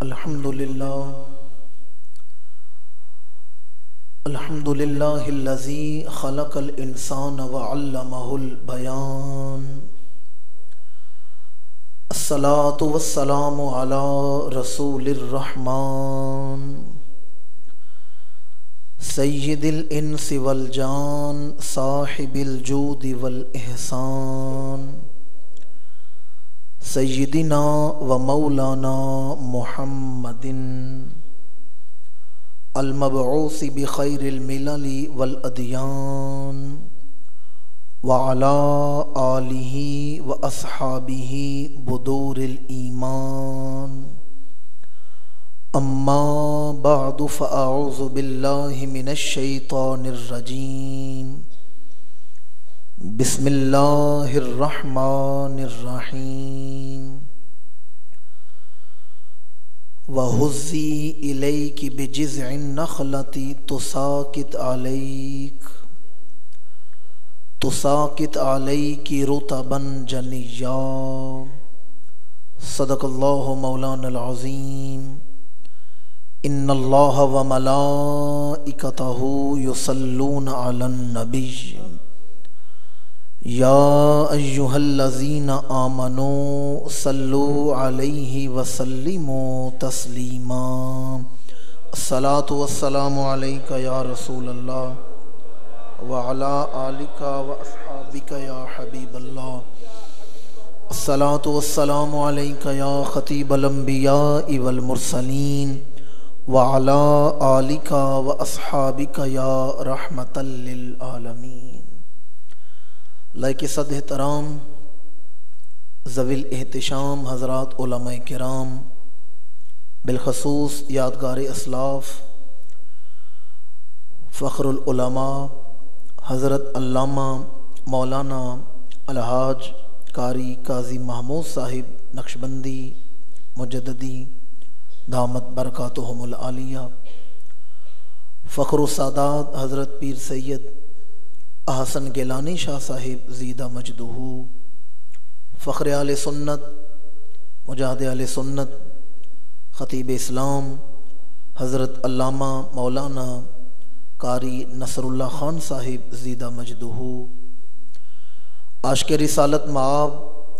الحمدللہ الذی خلق الانسان وعلمہ البیان الصلاة والسلام علی رسول الرحمن سید الانس والجان صاحب الجود والاحسان سیدنا و مولانا محمد المبعوث بخیر الملل والادیان وعلى آلہ واصحابہ بدور الایمان اما بعد فاعوذ باللہ من الشیطان الرجیم بسم اللہ الرحمن الرحیم وَهُزِّي إِلَيْكِ بِجِذْعِ النَّخْلَةِ تُسَاقِطْ عَلَيْكِ رُطَبًا جَنِيًّا صدق اللہ مولانا العظیم ان اللہ وملائکتہ یصلون علی النبی یا ایہا الذین آمنوا صلوا علیہ وسلموا تسلیما الصلاۃ والسلام علیک یا رسول اللہ وعلی آلک واصحابک یا حبیب اللہ الصلاۃ والسلام علیک یا خطیب الانبیاء والمرسلین وعلی آلک واصحابک یا رحمۃ للعالمین۔ لائق صد احترام ذوی الاحتشام حضرات علماء کرام، بالخصوص یادگار اسلاف فخر العلماء حضرت علامہ مولانا الحاج قاری قاضی محمود صاحب نقشبندی مجددی دامت برکاتہم العالیہ، فخر السادات حضرت پیر سید احسن گیلانی شاہ صاحب زیدہ مجدہ، فخر اہل سنت مجاہد اہل سنت خطیب اسلام حضرت علامہ مولانا قاری نصر اللہ خان صاحب زیدہ مجدہ، عاشق رسالت مآب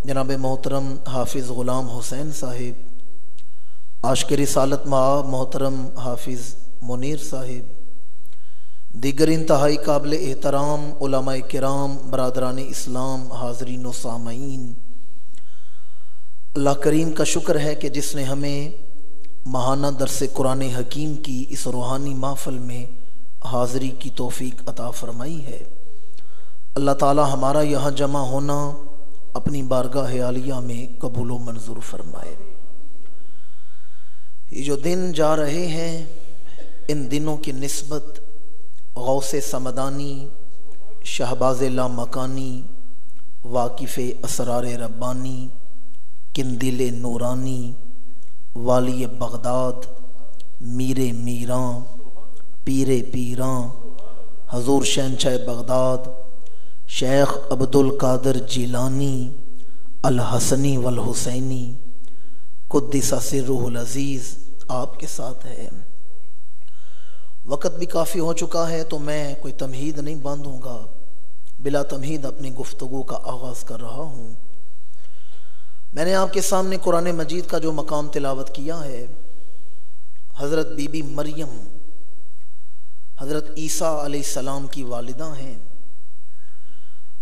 جناب محترم حافظ غلام حسین صاحب، عاشق رسالت مآب محترم حافظ منیر صاحب، دیگر انتہائی قابل احترام علماء کرام، برادران اسلام، حاضرین و سامعین، اللہ کریم کا شکر ہے کہ جس نے ہمیں ماہانہ درس قرآن حکیم کی اس روحانی محفل میں حاضری کی توفیق عطا فرمائی ہے۔ اللہ تعالی ہمارا یہاں جمع ہونا اپنی بارگاہ عالیہ میں قبول و منظور فرمائے۔ یہ جو دن جا رہے ہیں، ان دنوں کی نسبت غوث سمدانی، شہباز لامکانی، واقف اسرار ربانی، قندیل نورانی، والی بغداد، میر میراں، پیر پیراں، حضور شہنشاہ بغداد شیخ عبد القادر جیلانی الحسنی والحسینی قدس سرہ العزیز آپ کے ساتھ ہے۔ وقت بھی کافی ہو چکا ہے تو میں کوئی تمہید نہیں باندھوں گا، بلا تمہید اپنی گفتگو کا آغاز کر رہا ہوں۔ میں نے آپ کے سامنے قرآن مجید کا جو مقام تلاوت کیا ہے، حضرت بی بی مریم حضرت عیسیٰ علیہ السلام کی والدہ ہیں۔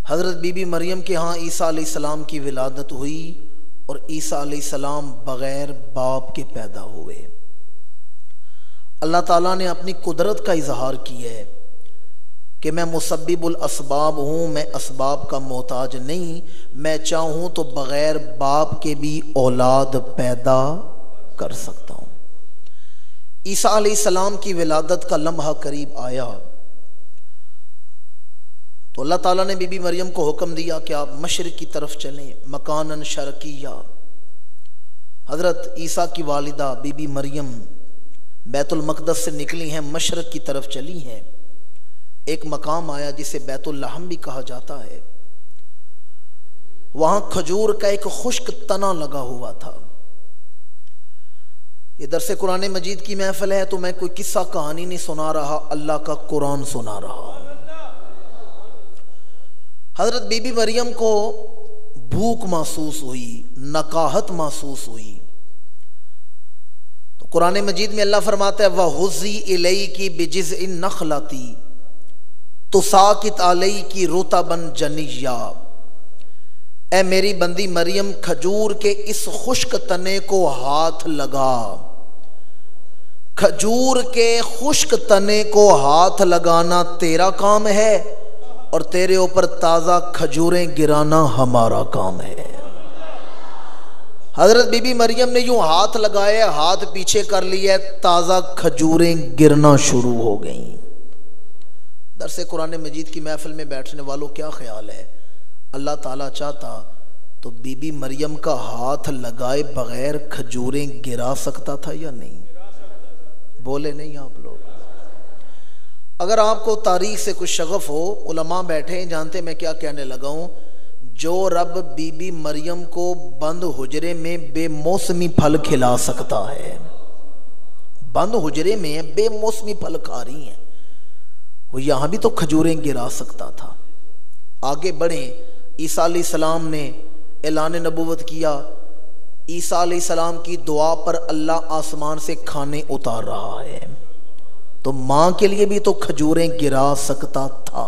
حضرت بی بی مریم کے ہاں عیسیٰ علیہ السلام کی ولادت ہوئی اور عیسیٰ علیہ السلام بغیر باپ کے پیدا ہوئے۔ اللہ تعالیٰ نے اپنی قدرت کا اظہار کیا ہے کہ میں مسبب الاسباب ہوں، میں اسباب کا محتاج نہیں، میں چاہوں تو بغیر باپ کے بھی اولاد پیدا کر سکتا ہوں۔ عیسیٰ علیہ السلام کی ولادت کا لمحہ قریب آیا تو اللہ تعالیٰ نے بی بی مریم کو حکم دیا کہ آپ مشرق کی طرف چلیں، مکاناً شرقیہ۔ حضرت عیسیٰ کی والدہ بی بی مریم بیت المقدس سے نکلی ہیں، مشرق کی طرف چلی ہیں۔ ایک مقام آیا جسے بیت اللحم بھی کہا جاتا ہے، وہاں کھجور کا ایک خشک تنا لگا ہوا تھا۔ یہ درس قرآن مجید کی محفل ہے تو میں کوئی قصہ کہانی نہیں سنا رہا، اللہ کا قرآن سنا رہا۔ حضرت بی بی مریم کو بھوک محسوس ہوئی، نکاہت محسوس ہوئی، تو قرآن مجید میں اللہ فرماتا ہے وَهُزِّي إِلَيْكِ بِجِذْعِ النَّخْلَةِ تُسَاقِطْ عَلَيْكِ رُطَبًا جَنِيًّا، اے میری بندی مریم کھجور کے اس خشک تنے کو ہاتھ لگا۔ کھجور کے خشک تنے کو ہاتھ لگانا تیرا کام ہے اور تیرے اوپر تازہ کھجوریں گرانا ہمارا کام ہے۔ حضرت بی بی مریم نے یوں ہاتھ لگایا، ہاتھ پیچھے کر لیا، تازہ کھجوریں گرنا شروع ہو گئیں۔ درس قرآن مجید کی محفل میں بیٹھنے والوں کیا خیال ہے، اللہ تعالیٰ چاہتا تو بی بی مریم کا ہاتھ لگائے بغیر کھجوریں گرا سکتا تھا یا نہیں؟ بولے نہیں آپ لوگ؟ اگر آپ کو تاریخ سے کچھ شغف ہو، علماء بیٹھے ہیں جانتے میں کیا کہنے لگا ہوں، جو رب بی بی مریم کو بند حجرے میں بے موسمی پھل کھلا سکتا ہے، بند حجرے میں بے موسمی پھل کھا رہی ہیں، وہ یہاں بھی تو کھجوریں گرا سکتا تھا۔ آگے بڑھیں، عیسیٰ علیہ السلام نے اعلان نبوت کیا، عیسیٰ علیہ السلام کی دعا پر اللہ آسمان سے کھانے اتار رہا ہے، تو ماں کے لیے بھی تو کھجوریں گرا سکتا تھا۔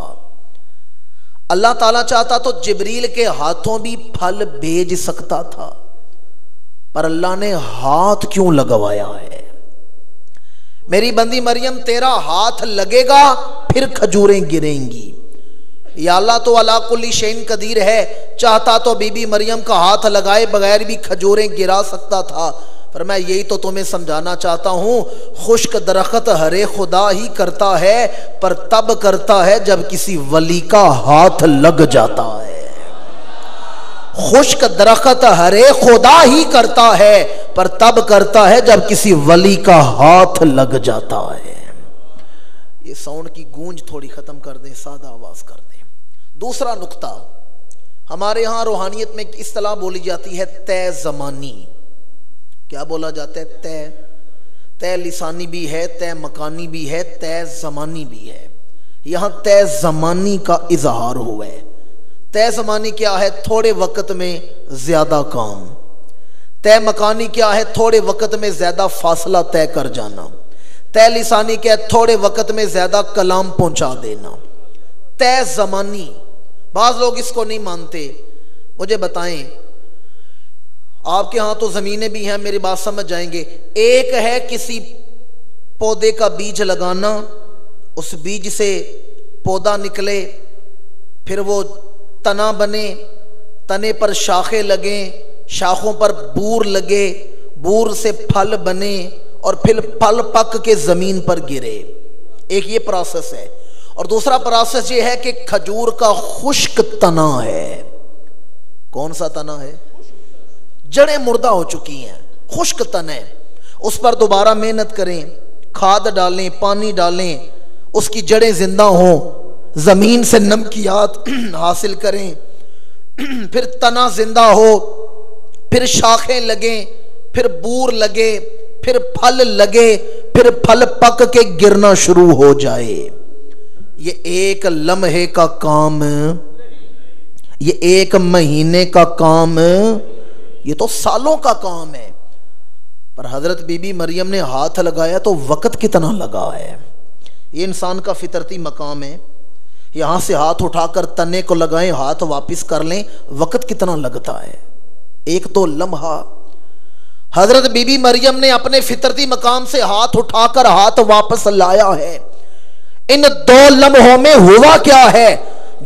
اللہ تعالیٰ چاہتا تو جبریل کے ہاتھوں بھی پھل بھیج سکتا تھا، پر اللہ نے ہاتھ کیوں لگوایا ہے؟ میری بندی مریم تیرا ہاتھ لگے گا پھر کھجوریں گریں گی۔ یا اللہ تو علی کل شیء قدیر ہے، چاہتا تو بی بی مریم کا ہاتھ لگائے بغیر بھی کھجوریں گرا سکتا تھا، پر میں یہی تو تمہیں سمجھانا چاہتا ہوں، خشک درخت ہرے خدا ہی کرتا ہے، پر تب کرتا ہے جب کسی ولی کا ہاتھ لگ جاتا ہے۔ خشک درخت ہرے خدا ہی کرتا ہے، پر تب کرتا ہے جب کسی ولی کا ہاتھ لگ جاتا ہے۔ یہ ساؤنڈ کی گونج تھوڑی ختم کر دیں، سادہ آواز کر دیں۔ دوسرا نقطہ، ہمارے ہاں روحانیت میں اصطلاح بولی جاتی ہے طے زمانی۔ کیا بولا جاتا ہے؟ طے لسانی بھی ہے، طے مکانی بھی ہے، طے زمانی بھی ہے۔ یہاں طے زمانی کا اظہار ہوا ہے۔ طے زمانی کیا ہے؟ تھوڑے وقت میں زیادہ کام۔ طے مکانی کیا ہے؟ تھوڑے وقت میں زیادہ فاصلہ طے کر جانا۔ طے لسانی کیا ہے؟ تھوڑے وقت میں زیادہ کلام پہنچا دینا۔ طے زمانی، بعض لوگ اس کو نہیں مانتے، مجھے بتائیں، آپ کے ہاں تو زمینیں بھی ہیں، میری بات سمجھ جائیں گے۔ ایک ہے کسی پودے کا بیج لگانا، اس بیج سے پودا نکلے، پھر وہ تنا بنے، تنے پر شاخیں لگیں، شاخوں پر بور لگے، بور سے پھل بنے، اور پھر پھل پک کے زمین پر گرے۔ ایک یہ پروسیس ہے، اور دوسرا پروسیس یہ ہے کہ کھجور کا خشک تنا ہے۔ کون سا تنا ہے؟ جڑیں مردہ ہو چکی ہیں، خشک تنا ہے، اس پر دوبارہ محنت کریں، کھاد ڈالیں، پانی ڈالیں، اس کی جڑیں زندہ ہوں، زمین سے نمکیات حاصل کریں، پھر تنا زندہ ہو، پھر شاخیں لگیں، پھر بور لگے، پھر پھل لگے، پھر پھل پک کے گرنا شروع ہو جائے۔ یہ ایک لمحے کا کام، یہ ایک مہینے کا کام، یہ تو سالوں کا کام ہے۔ پر حضرت بی بی مریم نے ہاتھ لگایا تو وقت کتنا لگا ہے۔ یہ انسان کا فطرتی مقام ہے، یہاں سے ہاتھ اٹھا کر تنے کو لگائیں، ہاتھ واپس کر لیں، وقت کتنا لگتا ہے؟ ایک تو لمحہ۔ حضرت بی بی مریم نے اپنے فطرتی مقام سے ہاتھ اٹھا کر ہاتھ واپس لایا ہے۔ ان دو لمحوں میں ہوا کیا ہے؟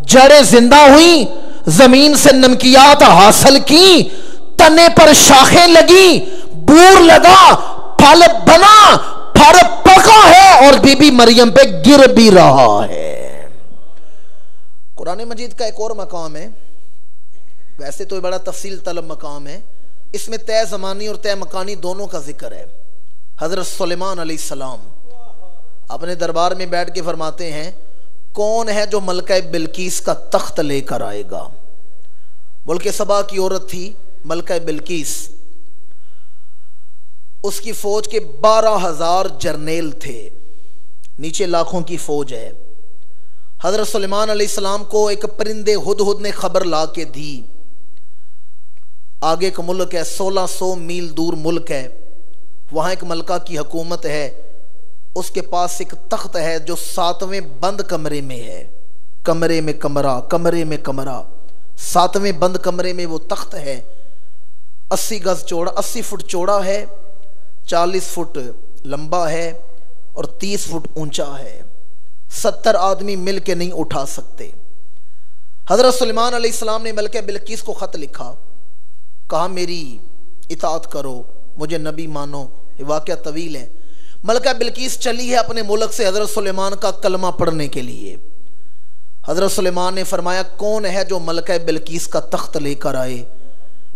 جڑیں زندہ ہوئیں، زمین سے نمکیات حاصل کی، تنے پر شاخیں لگی، بور لگا، پھل بنا، پھل پکا ہے اور بی بی مریم پہ گر بھی رہا ہے۔ قرآن مجید کا ایک اور مقام ہے، ویسے تو بڑا تفصیل طلب مقام ہے، اس میں طے زمانی اور طے مکانی دونوں کا ذکر ہے۔ حضرت سلیمان علیہ السلام اپنے دربار میں بیٹھ کے فرماتے ہیں، کون ہے جو ملکہ بلقیس کا تخت لے کر آئے گا؟ ملک سبا کی عورت تھی ملکہ بلقیس، اس کی فوج کے 12,000 جرنیل تھے، نیچے لاکھوں کی فوج ہے۔ حضرت سلیمان علیہ السلام کو ایک پرندے ہدہد نے خبر لا کے دی، آگے ایک ملک ہے، 1600 میل دور ملک ہے، وہاں ایک ملکہ کی حکومت ہے، اس کے پاس ایک تخت ہے جو 7ویں بند کمرے میں ہے، کمرے میں کمرہ، کمرے میں کمرہ، 7ویں بند کمرے میں وہ تخت ہے، 80 گز چوڑا، 80 فٹ چوڑا ہے، 40 فٹ لمبا ہے اور 30 فٹ اونچا ہے، 70 آدمی مل کے نہیں اٹھا سکتے۔ حضرت سلیمان علیہ السلام نے ملکہ بلقیس کو خط لکھا، کہا میری اطاعت کرو، مجھے نبی مانو۔ یہ واقعہ طویل ہے۔ ملکہ بلقیس چلی ہے اپنے ملک سے حضرت سلیمان کا کلمہ پڑھنے کے لیے۔ حضرت سلیمان نے فرمایا کون ہے جو ملکہ بلقیس کا تخت لے کر آئے؟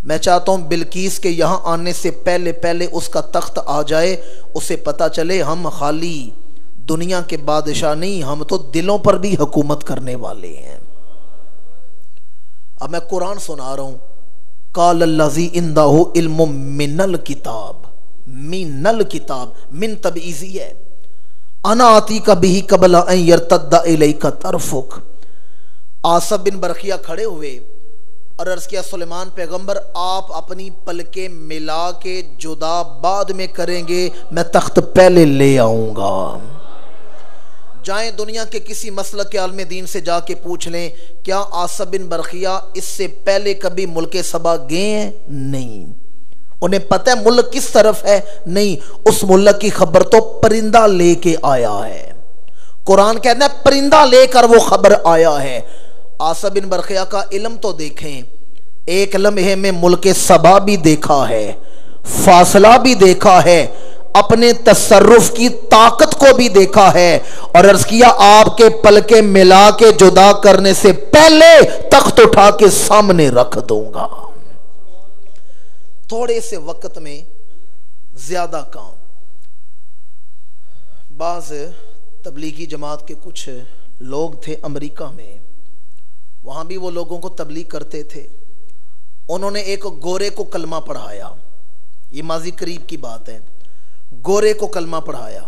میں چاہتا ہوں بلقیس کے یہاں آنے سے پہلے پہلے اس کا تخت آ جائے، اسے پتہ چلے ہم خالی دنیا کے بادشاہ نہیں، ہم تو دلوں پر بھی حکومت کرنے والے ہیں۔ اب میں قرآن سنا رہا ہوں، قال الذی عندہ علم من الکتاب، من الکتاب، من تبعیضی ہے، انا آتیک بہ قبل ان یرتد الیک طرفک۔ آصف بن برخیہ کھڑے ہوئے اور عرض کیا سلیمان پیغمبر آپ اپنی پلکیں ملا کے جدا بعد میں کریں گے، میں تخت پہلے لے آؤں گا۔ جائیں دنیا کے کسی مسلک کے عالم دین سے جا کے پوچھ لیں کیا آصف بن برخیہ اس سے پہلے کبھی ملک سبا گئے ہیں؟ نہیں۔ انہیں پتہ ہے ملک کس طرف ہے؟ نہیں۔ اس ملک کی خبر تو پرندہ لے کے آیا ہے، قرآن کہتا ہے پرندہ لے کر وہ خبر آیا ہے۔ آصف بن برخیہ کا علم تو دیکھیں، ایک لمحے میں ملک سبا بھی دیکھا ہے، فاصلہ بھی دیکھا ہے، اپنے تصرف کی طاقت کو بھی دیکھا ہے، اور عرض کیا آپ کے پلکیں ملا کے جدا کرنے سے پہلے تخت اٹھا کے سامنے رکھ دوں گا۔ تھوڑے سے وقت میں زیادہ کام۔ بعض تبلیغی جماعت کے کچھ لوگ تھے امریکہ میں، وہاں بھی وہ لوگوں کو تبلیغ کرتے تھے، انہوں نے ایک گورے کو کلمہ پڑھایا، یہ ماضی قریب کی بات ہے، گورے کو کلمہ پڑھایا،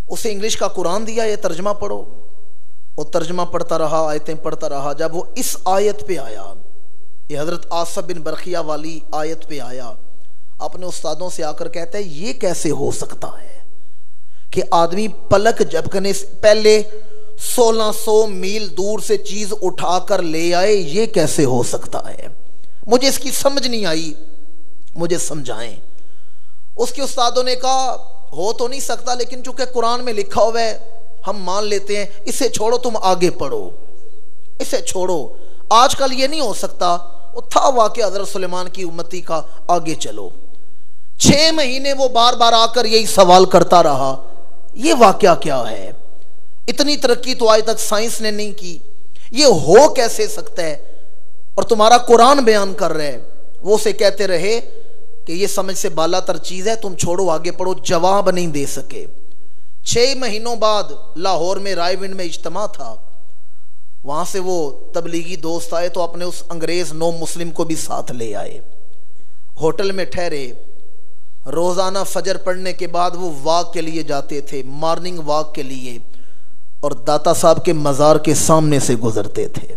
اسے انگلش کا قرآن دیا، یہ ترجمہ پڑھو، وہ ترجمہ پڑھتا رہا، آیتیں پڑھتا رہا، جب وہ اس آیت پہ آیا، یہ حضرت آصف بن برخیہ والی آیت پہ آیا، اپنے استادوں سے آ کر کہتا ہے یہ کیسے ہو سکتا ہے کہ آدمی پلک جھپکنے سے پہلے 1600 میل دور سے چیز اٹھا کر لے آئے، یہ کیسے ہو سکتا ہے؟ مجھے اس کی سمجھ نہیں آئی، مجھے سمجھائیں۔ اس کے استادوں نے کہا ہو تو نہیں سکتا، لیکن چونکہ قرآن میں لکھا ہوا ہے ہم مان لیتے ہیں، اسے چھوڑو، تم آگے پڑھو، اسے چھوڑو، آج کل یہ نہیں ہو سکتا۔ وہ تھا واقعہ حضرت سلیمان کی امتی کا، آگے چلو۔ 6 مہینے وہ بار بار آ کر یہی سوال کرتا رہا، یہ واقعہ کیا ہے؟ اتنی ترقی تو آج تک سائنس نے نہیں کی، یہ ہو کیسے سکتا ہے؟ اور تمہارا قرآن بیان کر رہے ہیں۔ وہ اسے کہتے رہے کہ یہ سمجھ سے بالا تر چیز ہے، تم چھوڑو، آگے پڑھو، جواب نہیں دے سکے۔ 6 مہینوں بعد لاہور میں رائے ونڈ میں اجتماع تھا، وہاں سے وہ تبلیغی دوست آئے تو اپنے اس انگریز نو مسلم کو بھی ساتھ لے آئے، ہوٹل میں ٹھہرے، روزانہ فجر پڑھنے کے بعد وہ واک کے لیے جاتے تھے، مارننگ واک کے لیے، اور داتا صاحب کے مزار کے سامنے سے گزرتے تھے،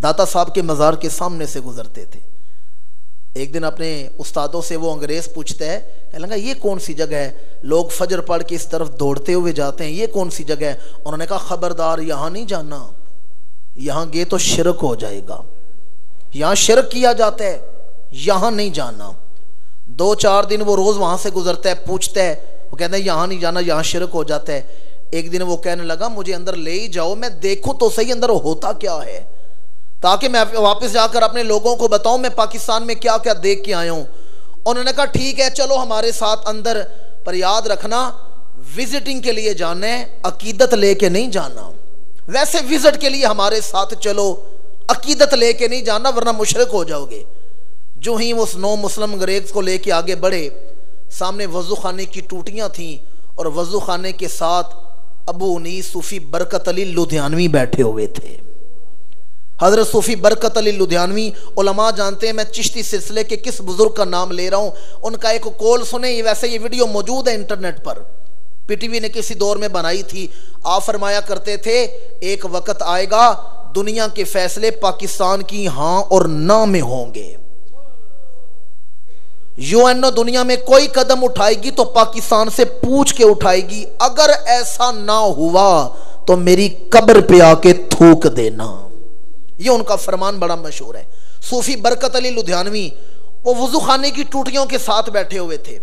داتا صاحب کے مزار کے سامنے سے گزرتے تھے۔ ایک دن اپنے استادوں سے وہ انگریز پوچھتا ہے، کہنے لگا یہ کون سی جگہ ہے؟ لوگ فجر پڑھ کے اس طرف دوڑتے ہوئے جاتے ہیں، یہ کون سی جگہ ہے؟ انہوں نے کہا خبردار، یہاں نہیں جانا، یہاں گئے تو شرک ہو جائے گا، یہاں شرک کیا جاتا ہے، یہاں نہیں جانا۔ 2-4 دن وہ روز وہاں سے گزرتا ہے، پوچھتا ہے، وہ کہتا ہے یہاں نہیں جانا، یہاں شرک ہو جاتا ہے۔ ایک دن وہ کہنے لگا مجھے اندر لے ہی جاؤ، میں دیکھوں تو صحیح اندر ہوتا کیا ہے، تاکہ میں واپس جا کر اپنے لوگوں کو بتاؤں میں پاکستان میں کیا کیا دیکھ کے آیا ہوں۔ انہوں نے کہا ٹھیک ہے چلو ہمارے ساتھ اندر، پر یاد رکھنا وزٹنگ کے لیے جانا ہے، عقیدت لے کے نہیں جانا۔ ویسے وزٹ کے لیے ہمارے ساتھ چلو، عقیدت لے کے نہیں جانا ورنہ مشرک ہو جاؤ گے۔ جو ہی وہ نو مسلم انگریز کو لے کے آگے بڑھے، سامنے وضو خانے کی ٹوٹیاں تھیں، اور وضو خانے کے ساتھ ابو انیس صوفی برکت علی لدھیانوی بیٹھے ہوئے تھے۔ حضرت صوفی برکت علی لدھیانوی، علماء جانتے ہیں میں چشتی سلسلے کے کس بزرگ کا نام لے رہا ہوں، ان کا ایک کول سنیں، ویسے یہ ویڈیو موجود ہے انٹرنیٹ پر، پی ٹی وی نے کسی دور میں بنائی تھی۔ آپ فرمایا کرتے تھے ایک وقت آئے گا دنیا کے فیصلے پاکستان کی ہاں اور نہ میں ہوں گے، یو این او دنیا میں کوئی قدم اٹھائے گی تو پاکستان سے پوچھ کے اٹھائے گی، اگر ایسا نہ ہوا تو میری قبر پہ آ کے تھوک دینا۔ یہ ان کا فرمان بڑا مشہور ہے۔ صوفی برکت علی لدھیانوی وہ وضو خانے کی ٹوٹیوں کے ساتھ بیٹھے ہوئے تھے،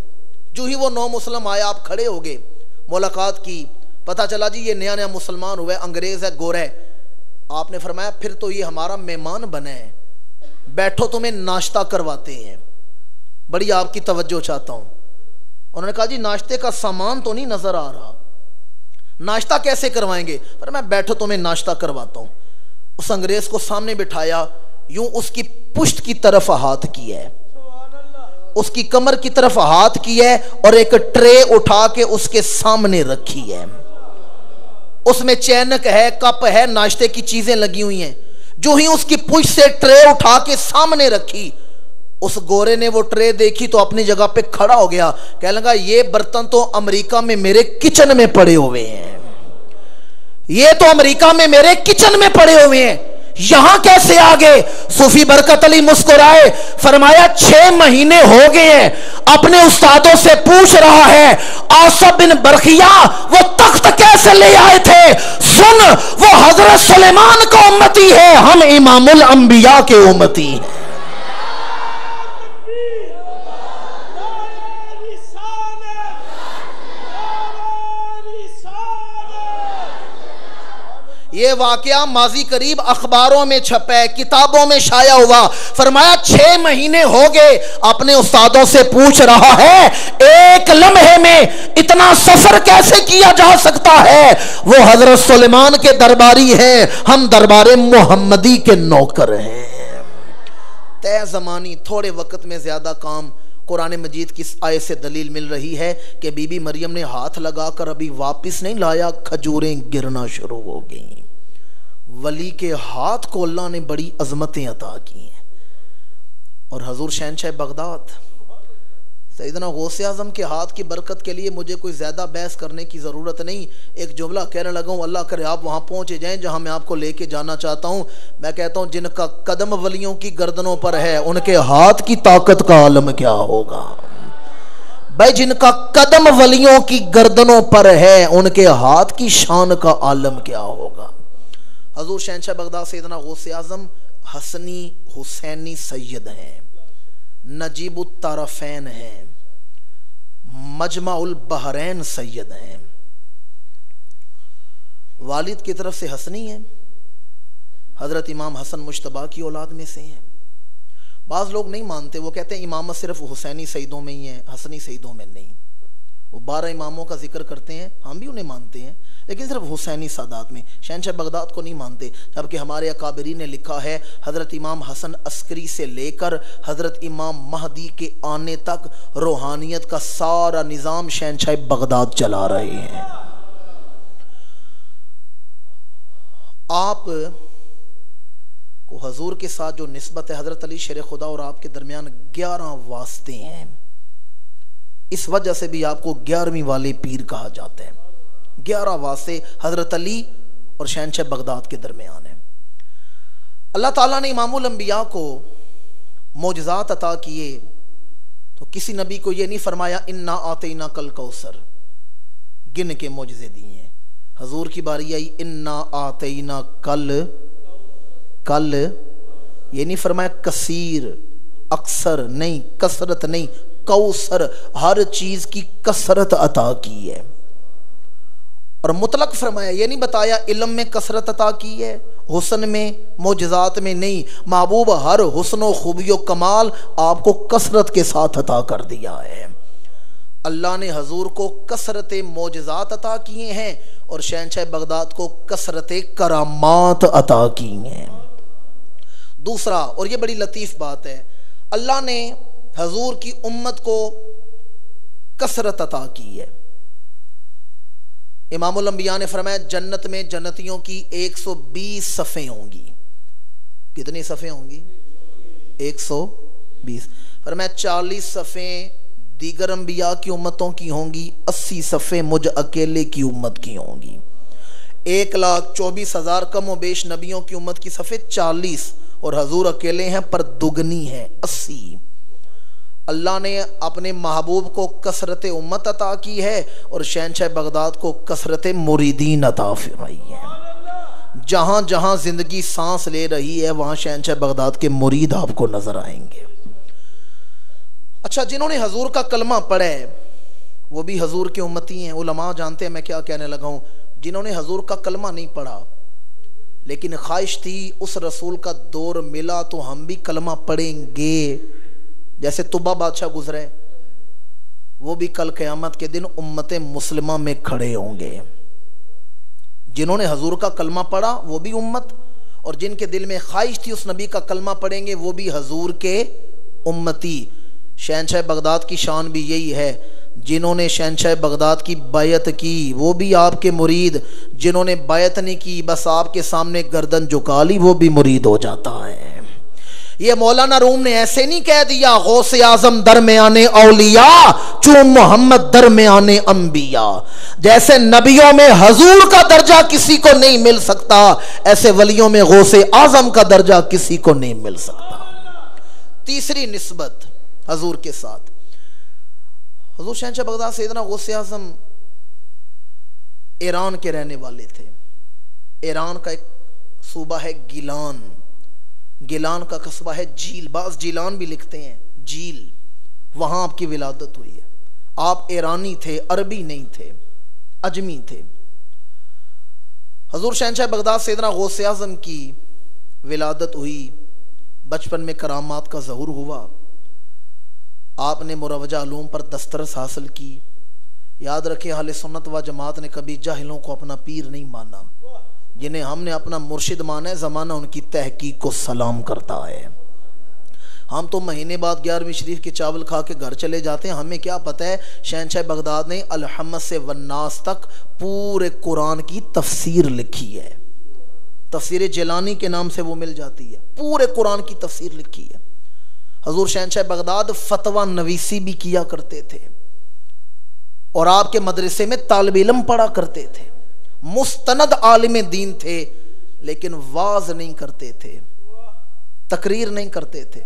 جو ہی وہ نو مسلم آیا آپ کھڑے ہو گئے، ملاقات کی، پتہ چلا جی یہ نیا نیا مسلمان ہوا ہے، انگریز ہے، گورا ہے۔ آپ نے فرمایا پھر تو یہ ہمارا مہمان بنا ہے، بیٹھو تمہیں ناشتہ کرواتے ہیں، بڑی آپ کی توجہ چاہتا ہوں۔ انہوں نے کہا جی ناشتے کا سامان تو نہیں نظر آ رہا، ناشتہ کیسے کروائیں گے؟ پر میں بیٹھو تمہیں ناشتہ کرواتا ہوں۔ اس انگریز کو سامنے بٹھایا، یوں اس کی پشت کی طرف ہاتھ کیا ہے، اس کی کمر کی طرف ہاتھ کیا ہے، اور ایک ٹرے اٹھا کے اس کے سامنے رکھی ہے، اس میں چینک ہے، کپ ہے، ناشتے کی چیزیں لگی ہوئی ہیں۔ جو ہی اس کی پشت سے ٹرے اٹھا کے سامنے رکھی، اس گورے نے وہ ٹرے دیکھی تو اپنی جگہ پہ کھڑا ہو گیا، کہنے لگا یہ برتن تو امریکہ میں میرے کچن میں پڑے ہوئے ہیں، یہ تو امریکہ میں میرے کچن میں پڑے ہوئے ہیں، یہاں کیسے آگے؟ صوفی برکت علی مسکرائے، فرمایا 6 مہینے ہو گئے ہیں، اپنے استادوں سے پوچھ رہا ہے آصف بن برخیہ وہ تخت کیسے لے آئے تھے؟ سن، وہ حضرت سلیمان کا امتی ہے، ہم امام الانبیاء کے امتی ہیں۔ یہ واقعہ ماضی قریب اخباروں میں چھپا ہے، کتابوں میں شائع ہوا۔ فرمایا 6 مہینے ہو گئے، اپنے استادوں سے پوچھ رہا ہے ایک لمحے میں اتنا سفر کیسے کیا جا سکتا ہے؟ وہ حضرت سلیمان کے درباری ہیں، ہم دربار محمدی کے نوکر ہیں۔ طے زمانی تھوڑے وقت میں زیادہ کام۔ قرآن مجید کی آیت سے دلیل مل رہی ہے کہ بی بی مریم نے ہاتھ لگا کر ابھی واپس نہیں لایا، کھجوریں گرنا شروع ہو گئیں۔ ولی کے ہاتھ کو اللہ نے بڑی عظمتیں عطا کی ہیں، اور حضور شہنشاہ بغداد سیدنا غوث اعظم کے ہاتھ کی برکت کے لیے مجھے کوئی زیادہ بحث کرنے کی ضرورت نہیں، ایک جملہ کہنے لگا ہوں، اللہ کرے آپ وہاں پہنچے جائیں جہاں میں آپ کو لے کے جانا چاہتا ہوں۔ میں کہتا ہوں جن کا قدم ولیوں کی گردنوں پر ہے ان کے ہاتھ کی طاقت کا عالم کیا ہوگا؟ بھائی جن کا قدم ولیوں کی گردنوں پر ہے ان کے ہاتھ کی شان کا عالم کیا ہوگا؟ حضور شہنشاہ بغداد سیدنا غوث اعظم حسنی حسینی سید ہیں، نجیب الطرفین ہیں، مجمع البحرین سید ہیں، والد کی طرف سے حسنی ہیں، حضرت امام حسن مجتبیٰ کی اولاد میں سے ہیں۔ بعض لوگ نہیں مانتے، وہ کہتے ہیں امامت صرف حسینی سیدوں میں ہی ہے، حسنی سیدوں میں نہیں۔ وہ 12 اماموں کا ذکر کرتے ہیں، ہم بھی انہیں مانتے ہیں، لیکن صرف حسینی سادات میں، شہنشاہ بغداد کو نہیں مانتے۔ جبکہ ہمارے اکابرین نے لکھا ہے حضرت امام حسن عسکری سے لے کر حضرت امام مہدی کے آنے تک روحانیت کا سارا نظام شہنشاہ بغداد چلا رہے ہیں۔ آپ کو حضور کے ساتھ جو نسبت ہے، حضرت علی شیر خدا اور آپ کے درمیان 11 واسطے ہیں، اس وجہ سے بھی آپ کو 11ویں والے پیر کہا جاتا ہے۔ 11 واسطے حضرت علی اور شہنشاہ بغداد کے درمیان ہیں۔ اللہ تعالیٰ نے امام الانبیاء کو معجزات عطا کیے تو کسی نبی کو یہ نہیں فرمایا انا آتیناک الکوثر، گن کے معجزے دیے ہیں۔ حضور کی باری آئی انا آتیناک کل، یہ نہیں فرمایا کثیر، اکثر نہیں، کثرت نہیں، کوثر، ہر چیز کی کثرت عطا کی ہے۔ اور مطلق فرمایا، یہ نہیں بتایا علم میں کثرت عطا کی ہے، حسن میں، معجزات میں نہیں، محبوب ہر حسن و خوبی و کمال آپ کو کثرت کے ساتھ عطا کر دیا ہے۔ اللہ نے حضور کو کثرت معجزات عطا کیے ہیں اور شہنشاہ بغداد کو کثرت کرامات عطا کی ہیں۔ دوسرا، اور یہ بڑی لطیف بات ہے، اللہ نے حضور کی امت کو کثرت عطا کی ہے۔ امام الانبیاء نے فرمایا جنت میں جنتیوں کی 120 صفیں ہوں گی، کتنی صفیں ہوں گی؟ 120. فرمایا 40 صفیں دیگر انبیاء کی امتوں کی ہوں گی، 80 صفیں مجھ اکیلے کی امت کی ہوں گی. 1,24,000 کم و بیش نبیوں کی امت کی صفیں 40 اور حضور اکیلے ہیں پر دگنی ہے 80. اللہ نے اپنے محبوب کو کثرت امت عطا کی ہے اور شہنشاہ بغداد کو کثرت مریدین عطا فرمائی ہے. جہاں جہاں زندگی سانس لے رہی ہے وہاں شہنشاہ بغداد کے مرید آپ کو نظر آئیں گے. اچھا، جنہوں نے حضور کا کلمہ پڑھا ہے وہ بھی حضور کے امتی ہیں. علماء جانتے ہیں میں کیا کہنے لگا ہوں. جنہوں نے حضور کا کلمہ نہیں پڑھا لیکن خواہش تھی اس رسول کا دور ملا تو ہم بھی کلمہ پڑھیں گے، جیسے طبہ بادشاہ گزرے، وہ بھی کل قیامت کے دن امت مسلمہ میں کھڑے ہوں گے. جنہوں نے حضور کا کلمہ پڑھا وہ بھی امت، اور جن کے دل میں خواہش تھی اس نبی کا کلمہ پڑھیں گے وہ بھی حضور کے امتی. شہنشاہ بغداد کی شان بھی یہی ہے، جنہوں نے شہنشاہ بغداد کی بیعت کی وہ بھی آپ کے مرید، جنہوں نے بیعت نہیں کی بس آپ کے سامنے گردن جھکا لی وہ بھی مرید ہو جاتا ہے. یہ مولانا روم نے ایسے نہیں کہہ دیا غوث اعظم درمیان اولیاء چون محمد درمیان انبیاء. جیسے نبیوں میں حضور کا درجہ کسی کو نہیں مل سکتا ایسے ولیوں میں غوث اعظم کا درجہ کسی کو نہیں مل سکتا. تیسری نسبت حضور کے ساتھ، حضور شہنشاہ بغداد سیدنا غوث اعظم ایران کے رہنے والے تھے. ایران کا ایک صوبہ ہے گیلان، گیلان کا قصبہ ہے جیل، بعض جیلان بھی لکھتے ہیں جیل، وہاں آپ کی ولادت ہوئی ہے. آپ ایرانی تھے، عربی نہیں تھے، اجمی تھے. حضور شہنشاہ بغداد سیدنا غوث اعظم کی ولادت ہوئی، بچپن میں کرامات کا ظہور ہوا، آپ نے مروجہ علوم پر دسترس حاصل کی. یاد رکھیں اہل سنت و جماعت نے کبھی جاہلوں کو اپنا پیر نہیں مانا، جنہیں ہم نے اپنا مرشد مانا ہے زمانہ ان کی تحقیق کو سلام کرتا ہے. ہم تو مہینے بعد 11ویں شریف کے چاول کھا کے گھر چلے جاتے ہیں، ہمیں کیا پتہ ہے شہنشاہ بغداد نے الحمد سے والناس تک پورے قرآن کی تفسیر لکھی ہے. تفسیر جیلانی کے نام سے وہ مل جاتی ہے، پورے قرآن کی تفسیر لکھی ہے. حضور شہنشاہ بغداد فتویٰ نویسی بھی کیا کرتے تھے اور آپ کے مدرسے میں طالب علم پڑھا کرتے تھے. مستند عالم دین تھے لیکن واز نہیں کرتے تھے، تقریر نہیں کرتے تھے.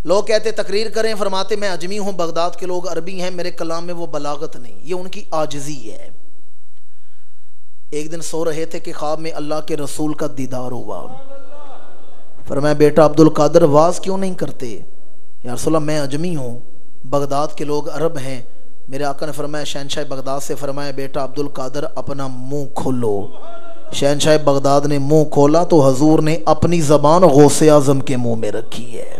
لوگ کہتے تقریر کریں، فرماتے میں اجمی ہوں، بغداد کے لوگ عربی ہیں، میرے کلام میں وہ بلاغت نہیں. یہ ان کی عاجزی ہے. ایک دن سو رہے تھے کہ خواب میں اللہ کے رسول کا دیدار ہوا. فرمایا بیٹا عبد القادر واز کیوں نہیں کرتے؟ یا رسول اللہ میں اجمی ہوں، بغداد کے لوگ عرب ہیں. میرے آقا نے فرمایا شہنشاہ بغداد سے فرمایا بیٹا عبد القادر اپنا منہ کھولو. شہنشاہ بغداد نے منہ کھولا تو حضور نے اپنی زبان غوث اعظم کے منہ میں رکھی ہے.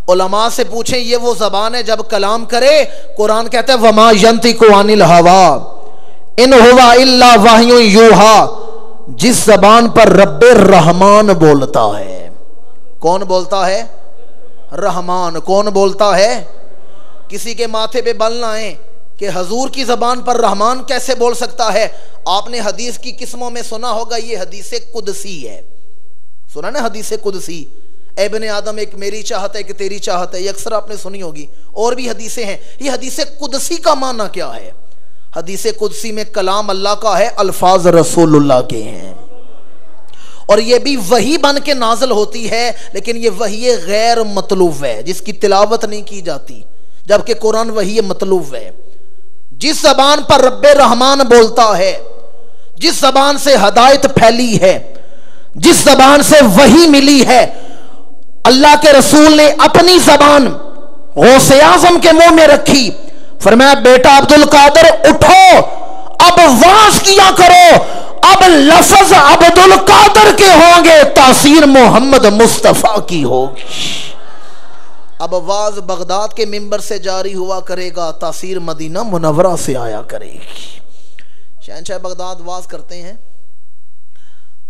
علماء سے پوچھیں یہ وہ زبان ہے جب کلام کرے قرآن کہتا ہے وما ینطق عن الہوی ان ہوا الا وحی یوحا. جس زبان پر رب رحمان بولتا ہے، کون بولتا ہے؟ رحمان. کون بولتا ہے؟ کسی کے ماتھے پہ بل نہ آئیں کہ حضور کی زبان پر رحمان کیسے بول سکتا ہے. آپ نے حدیث کی قسموں میں سنا ہوگا یہ حدیث قدسی ہے، سنا نا حدیث قدسی، اے ابن آدم ایک میری چاہت ہے ایک تیری چاہت ہے، یہ اکثر آپ نے سنی ہوگی. اور بھی حدیثیں ہیں. یہ حدیث قدسی کا معنی کیا ہے؟ حدیث قدسی میں کلام اللہ کا ہے، الفاظ رسول اللہ کے ہیں، اور یہ بھی وحی بن کے نازل ہوتی ہے لیکن یہ وحی غیر مطلوب ہے جس کی تلاوت نہیں کی جاتی، جبکہ قرآن وحی مطلوب ہے. جس زبان پر رب رحمان بولتا ہے، جس زبان سے ہدایت پھیلی ہے، جس زبان سے وحی ملی ہے، اللہ کے رسول نے اپنی زبان غوث اعظم کے منہ میں رکھی. فرمایا بیٹا عبد القادر اٹھو، اب واز کیا کرو، اب لفظ عبد القادر کے ہوں گے، تاثیر محمد مصطفیٰ کی ہوگی. اب واز بغداد کے منبر سے جاری ہوا کرے گا، تاثیر مدینہ منورہ سے آیا کرے گی. شہنشاہ بغداد واز کرتے ہیں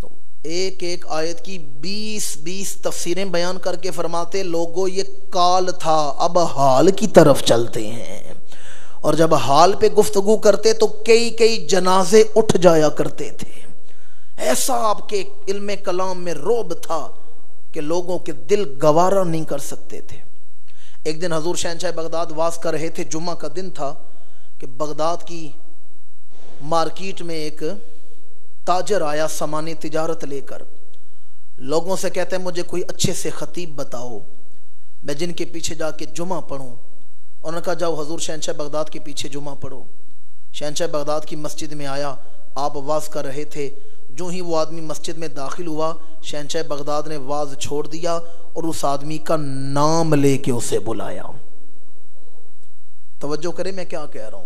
تو ایک ایک آیت کی 20 تفسیریں بیان کر کے فرماتے لوگوں یہ کال تھا اب حال کی طرف چلتے ہیں. اور جب حال پہ گفتگو کرتے تو کئی جنازے اٹھ جایا کرتے تھے. ایسا آپ کے علم کلام میں رعب تھا کہ لوگوں کے دل گوارا نہیں کر سکتے تھے۔ ایک دن حضور شہنشاہ بغداد واز کر رہے تھے، جمعہ کا دن تھا، کہ بغداد کی مارکیٹ میں ایک تاجر آیا سامان تجارت لے کر، لوگوں سے کہتے ہیں مجھے کوئی اچھے سے خطیب بتاؤ میں جن کے پیچھے جا کے جمعہ پڑھوں۔ انہوں نے کہا جاؤ حضور شہنشاہ بغداد کے پیچھے جمعہ پڑھو۔ شہنشاہ بغداد کی مسجد میں آیا، آپ واز کر رہے تھے، جو ہی وہ آدمی مسجد میں داخل ہوا شہنشاہ بغداد نے واز چھوڑ دیا اور اس آدمی کا نام لے کے اسے بلایا۔ توجہ کریں میں کیا کہہ رہا ہوں،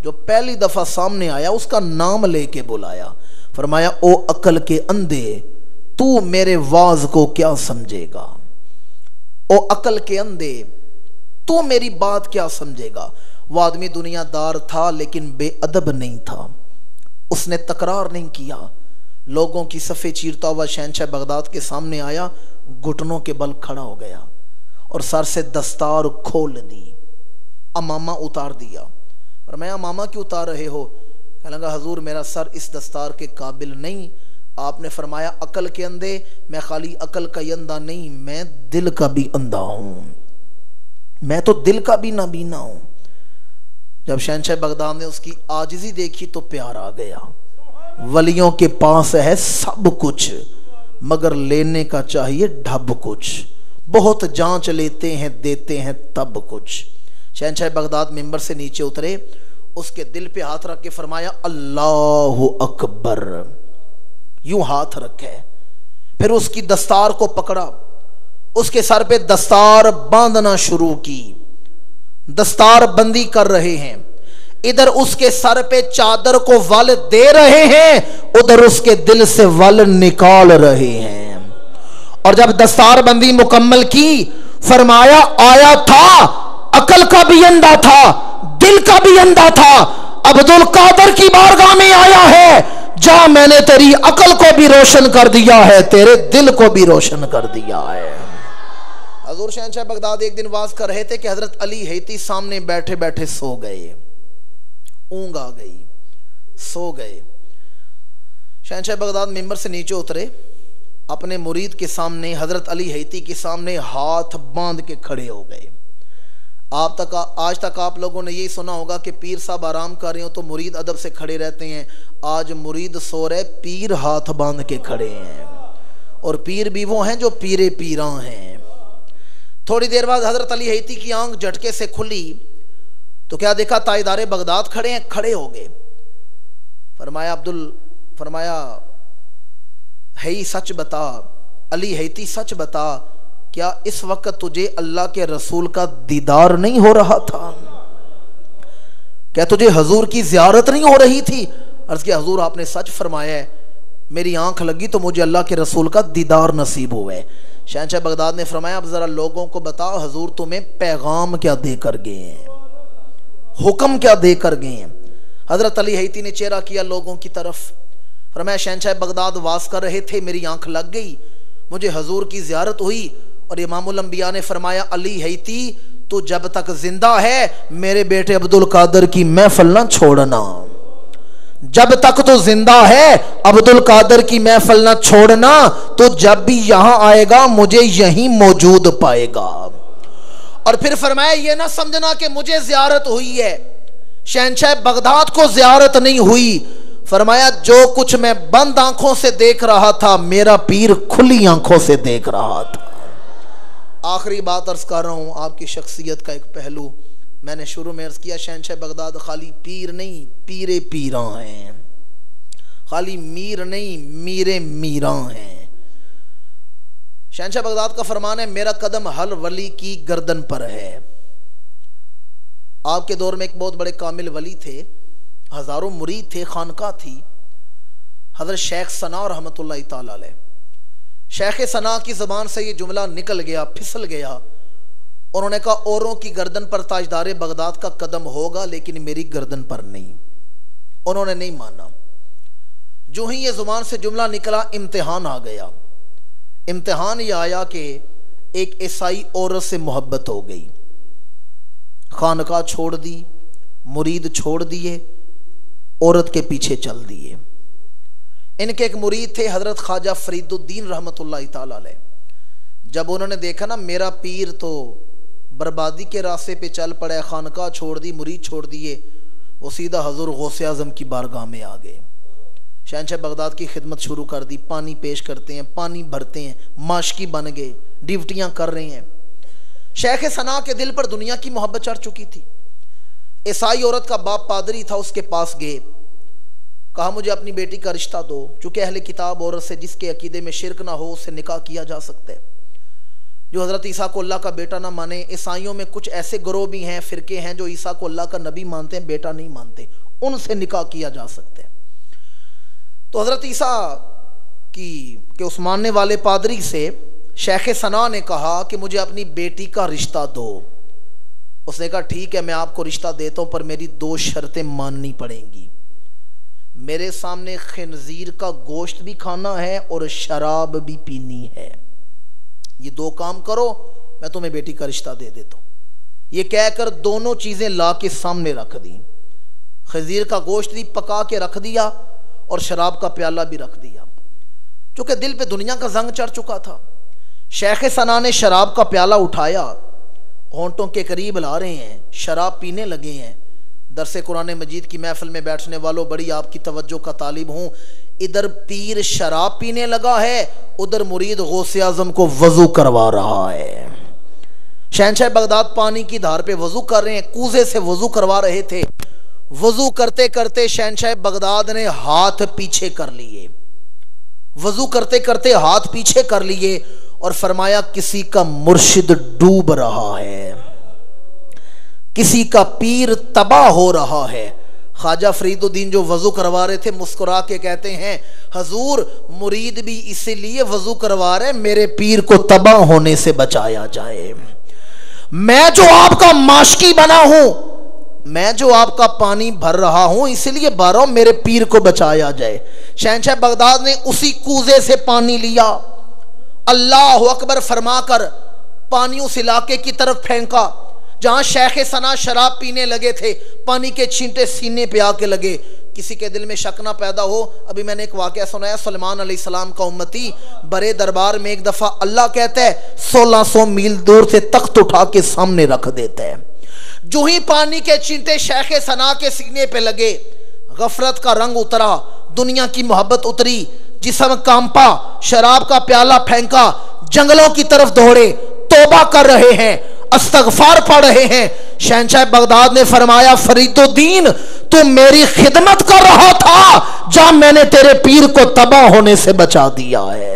جو پہلی دفعہ سامنے آیا اس کا نام لے کے بلایا، فرمایا او عقل کے اندھے تو میرے واز کو کیا سمجھے گا، او عقل کے اندھے تو میری بات کیا سمجھے گا۔ وہ آدمی دنیا دار تھا لیکن بے ادب نہیں تھا، اس نے تکرار نہیں کیا، لوگوں کی صفیں چیرتا ہوا شہنشاہ بغداد کے سامنے آیا، گھٹنوں کے بل کھڑا ہو گیا اور سر سے دستار کھول دی، امامہ اتار دیا۔ فرمایا امامہ کیوں اتار رہے ہو؟ کہنے لگا حضور میرا سر اس دستار کے قابل نہیں۔ آپ نے فرمایا عقل کے اندھے، میں خالی عقل کا ہی اندھا نہیں، میں دل کا بھی اندھا ہوں، میں تو دل کا بھی نابینا ہوں۔ جب شہنشاہ بغداد نے اس کی عاجزی دیکھی تو پیار آ گیا۔ ولیوں کے پاس ہے سب کچھ مگر لینے کا چاہیے ڈھب کچھ، بہت جانچ لیتے ہیں دیتے ہیں تب کچھ۔ شہنشاہ بغداد ممبر سے نیچے اترے، اس کے دل پہ ہاتھ رکھ کے فرمایا اللہ اکبر، یوں ہاتھ رکھے، پھر اس کی دستار کو پکڑا، اس کے سر پہ دستار باندھنا شروع کی، دستار بندی کر رہے ہیں، ادھر اس کے سر پہ چادر کو ول دے رہے ہیں، ادھر اس کے دل سے ول نکال رہے ہیں۔ اور جب دستار بندی مکمل کی فرمایا آیا تھا عقل کا بھی اندھا تھا دل کا بھی اندھا تھا، عبدالقادر کی بارگاہ میں آیا ہے، جا میں نے تیری عقل کو بھی روشن کر دیا ہے، تیرے دل کو بھی روشن کر دیا ہے۔ حضور شہنشاہ بغداد ایک دن واز کر رہے تھے کہ حضرت علی حیتی سامنے بیٹھے بیٹھے سو گئے، اونگ آ گئی، سو گئے۔ شہنشاہ بغداد ممبر سے نیچے اترے، اپنے مرید کے سامنے حضرت علی حیتی کے سامنے ہاتھ باندھ کے کھڑے ہو گئے۔ آج تک آپ لوگوں نے یہی سنا ہوگا کہ پیر صاحب آرام کر رہے ہوں تو مرید ادب سے کھڑے رہتے ہیں، آج مرید سو رہے، پیر ہاتھ باندھ کے کھڑے ہیں، اور پیر بھی وہ ہیں جو پیرے پیراں ہیں۔ تھوڑی دیر بعد حضرت علی حیتی کی آنکھ جھٹکے سے کھلی تو کیا دیکھا، تائیدار بغداد کھڑے ہیں، کھڑے ہو گئے۔ فرمایا ہے سچ بتا، علی حیتی سچ بتا، کیا اس وقت تجھے اللہ کے رسول کا دیدار نہیں ہو رہا تھا؟ کیا تجھے حضور کی زیارت نہیں ہو رہی تھی؟ عرض کیا حضور آپ نے سچ فرمایا ہے، میری آنکھ لگی تو مجھے اللہ کے رسول کا دیدار نصیب ہوئے۔ شہنشاہ بغداد نے فرمایا اب ذرا لوگوں کو بتاؤ حضور تمہیں پیغام کیا دے کر گئے ہیں، حکم کیا دے کر گئے ہیں۔ حضرت علی حیتی نے چہرہ کیا لوگوں کی طرف، فرمایا شہنشاہ بغداد واز کر رہے تھے، میری آنکھ لگ گئی، مجھے حضور کی زیارت ہوئی، اور امام الانبیاء نے فرمایا علی حیتی تو جب تک زندہ ہے میرے بیٹے عبدالقادر کی محفل نہ چھوڑنا، جب تک تو زندہ ہے عبدالقادر کی محفل نہ چھوڑنا، تو جب بھی یہاں آئے گا مجھے یہیں موجود پائے گا۔ اور پھر فرمایا یہ نہ سمجھنا کہ مجھے زیارت ہوئی ہے، شہنشاہ بغداد کو زیارت نہیں ہوئی، فرمایا جو کچھ میں بند آنکھوں سے دیکھ رہا تھا میرا پیر کھلی آنکھوں سے دیکھ رہا تھا۔ آخری بات عرض کر رہا ہوں، آپ کی شخصیت کا ایک پہلو میں نے شروع میں عرض کیا، شہنشاہ بغداد خالی پیر نہیں پیرے پیراں ہیں، خالی میر نہیں میرے میراں ہیں۔ شہنشاہ بغداد کا فرمان ہے میرا قدم ہر ولی کی گردن پر ہے۔ آپ کے دور میں ایک بہت بڑے کامل ولی تھے، ہزاروں مرید تھے، خانقاہ تھی، حضرت شیخ ثنا رحمۃ اللہ تعالی علیہ۔ شیخ ثنا کی زبان سے یہ جملہ نکل گیا، پھسل گیا، انہوں نے کہا اوروں کی گردن پر تاجدار بغداد کا قدم ہوگا لیکن میری گردن پر نہیں۔ انہوں نے نہیں مانا، جو ہی یہ زبان سے جملہ نکلا امتحان آ گیا۔ امتحان یہ آیا کہ ایک عیسائی عورت سے محبت ہو گئی، خانقاہ چھوڑ دی، مرید چھوڑ دیے، عورت کے پیچھے چل دیے۔ ان کے ایک مرید تھے حضرت خواجہ فرید الدین رحمۃ اللہ تعالی علیہ. جب انہوں نے دیکھا نا میرا پیر تو بربادی کے راستے پہ چل پڑے، خانقاہ چھوڑ دی، مرید چھوڑ دیے، وہ سیدھا حضور غوث اعظم کی بارگاہ میں آ گئے. شہنشاہ بغداد کی خدمت شروع کر دی، پانی پیش کرتے ہیں، پانی بھرتے ہیں، ماشکی بن گئے، ڈیوٹیاں کر رہے ہیں. شیخ ثنا کے دل پر دنیا کی محبت چڑھ چکی تھی. عیسائی عورت کا باپ پادری تھا، اس کے پاس گئے، کہا مجھے اپنی بیٹی کا رشتہ دو، چونکہ اہل کتاب عورت سے جس کے عقیدے میں شرک نہ ہو اس سے نکاح کیا جا سکتا ہے. جو حضرت عیسیٰ کو اللہ کا بیٹا نہ مانے، عیسائیوں میں کچھ ایسے گروہ بھی ہیں، فرقے ہیں جو عیسیٰ کو اللہ کا نبی مانتے ہیں، بیٹا نہیں مانتے، ان سے نکاح کیا جا سکتا ہے. تو حضرت عیسیٰ کے اس ماننے والے پادری سے شیخ ثنا نے کہا کہ مجھے اپنی بیٹی کا رشتہ دو. اس نے کہا ٹھیک ہے میں آپ کو رشتہ دیتا ہوں، پر میری 2 شرطیں ماننی پڑیں گی. میرے سامنے خنزیر کا گوشت بھی کھانا ہے اور شراب بھی پینی ہے. یہ 2 کام کرو میں تمہیں بیٹی کا رشتہ دے دیتا ہوں. یہ کہہ کر دونوں چیزیں لا کے سامنے رکھ دی. خنزیر کا گوشت بھی پکا کے رکھ دیا اور شراب کا پیالہ بھی رکھ دیا. چونکہ دل پہ دنیا کا زنگ چڑھ چکا تھا، شیخ ثنا نے شراب کا پیالہ اٹھایا، ہونٹوں کے قریب لا رہے ہیں، شراب پینے لگے ہیں. درس قرآن مجید کی محفل میں بیٹھنے والوں، بڑی آپ کی توجہ کا طالب ہوں. ادھر پیر شراب پینے لگا ہے، ادھر مرید غوث اعظم کو وضو کروا رہا ہے. شہنشاہ بغداد پانی کی دھار پہ وضو کر رہے ہیں، کوزے سے وضو کروا رہے تھے. وضو کرتے کرتے شہنشاہ بغداد نے ہاتھ پیچھے کر لیے، وضو کرتے کرتے ہاتھ پیچھے کر لیے اور فرمایا کسی کا مرشد ڈوب رہا ہے، کسی کا پیر تباہ ہو رہا ہے. خواجہ فرید الدین جو وضو کروا رہے تھے مسکرا کے کہتے ہیں حضور مرید بھی اسی لیے وضو کروا رہے میرے پیر کو تباہ ہونے سے بچایا جائے. میں جو آپ کا ماشکی بنا ہوں، میں جو آپ کا پانی بھر رہا ہوں، اسی لیے بھر رہا ہوں میرے پیر کو بچایا جائے. شہنشاہ بغداد نے اسی کوزے سے پانی لیا، اللہ اکبر فرما کر پانی اس علاقے کی طرف پھینکا جہاں شیخ ثنا شراب پینے لگے تھے. پانی کے چھینٹے سینے پہ آ کے لگے. کسی کے دل میں شک نہ پیدا ہو، ابھی میں نے ایک واقعہ سنایا، سلیمان علیہ السلام کا امتی برے دربار میں ایک دفعہ اللہ کہتا ہے 1600 میل دور سے تخت اٹھا کے سامنے رکھ دیتا ہے. جو ہی پانی کے چھینٹے شیخ ثنا کے سینے پہ لگے، غفلت کا رنگ اترا، دنیا کی محبت اتری، جسم کانپا، شراب کا پیالہ پھینکا، جنگلوں کی طرف دوڑے، توبہ کر رہے ہیں، استغفار پڑھ رہے ہیں. شہنشاہ بغداد نے فرمایا فرید الدین تو میری خدمت کر رہا تھا، جا میں نے تیرے پیر کو تباہ ہونے سے بچا دیا ہے.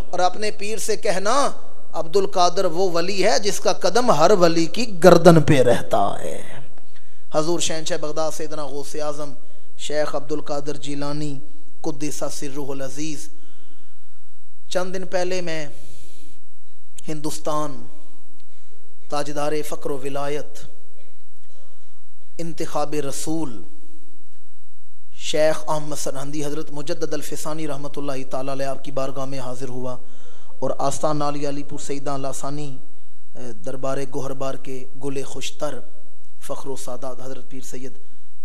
اور اپنے پیر سے کہنا عبد القادر وہ ولی ہے جس کا قدم ہر ولی کی گردن پہ رہتا ہے. حضور شہنشاہ بغداد سیدنا غوث اعظم شیخ عبد القادر جیلانی قدس سرہ العزیز. چند دن پہلے میں ہندوستان تاجدار فقر و ولایت انتخاب رسول شیخ احمد سرہندی حضرت مجدد الفسانی رحمۃ اللہ تعالی علیہ آپ کی بارگاہ میں حاظر ہوا اور آستان عالی علی پور سیدہ لاسانی دربار گوہربار کے گل خوشتر فخر و سعادت حضرت پیر سید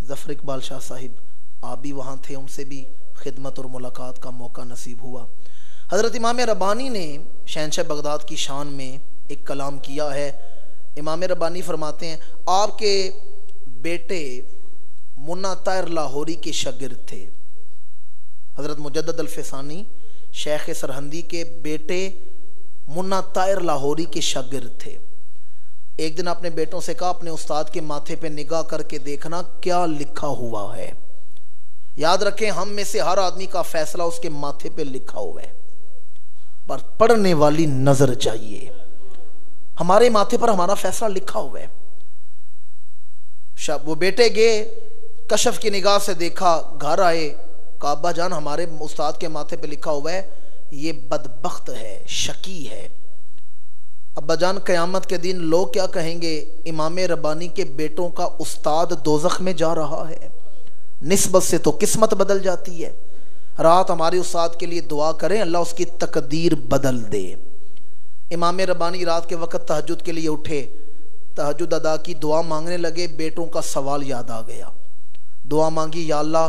ظفر اقبال شاہ صاحب آپ بھی وہاں تھے. ان سے بھی خدمت اور ملاقات کا موقع نصیب ہوا. حضرت امام ربانی نے شہنشاہ بغداد کی شان میں ایک کلام کیا ہے. امام ربانی فرماتے ہیں آپ کے بیٹے منا طاہر لاہوری کے شاگرد تھے. حضرت مجدد الفسانی شیخ سرہندی کے بیٹے منا طاہر لاہوری کے شاگرد تھے. ایک دن اپنے بیٹوں سے کہا اپنے استاد کے ماتھے پہ نگاہ کر کے دیکھنا کیا لکھا ہوا ہے. یاد رکھیں ہم میں سے ہر آدمی کا فیصلہ اس کے ماتھے پہ لکھا ہوا ہے، پر پڑھنے والی نظر چاہیے. ہمارے ماتھے پر ہمارا فیصلہ لکھا ہوا ہے. وہ بیٹے گئے، کشف کی نگاہ سے دیکھا، گھر آئے، کہا ابا جان ہمارے استاد کے ماتھے پہ لکھا ہوا ہے یہ بدبخت ہے، شقی ہے. ابا جان قیامت کے دن لوگ کیا کہیں گے؟ امام ربانی کے بیٹوں کا استاد دوزخ میں جا رہا ہے. نسبت سے تو قسمت بدل جاتی ہے. رات ہمارے استاد کے لیے دعا کریں اللہ اس کی تقدیر بدل دے. امام ربانی رات کے وقت تہجد کے لیے اٹھے، تہجد ادا کی، دعا مانگنے لگے. بیٹوں کا سوال یاد آ گیا. دعا مانگی یا اللہ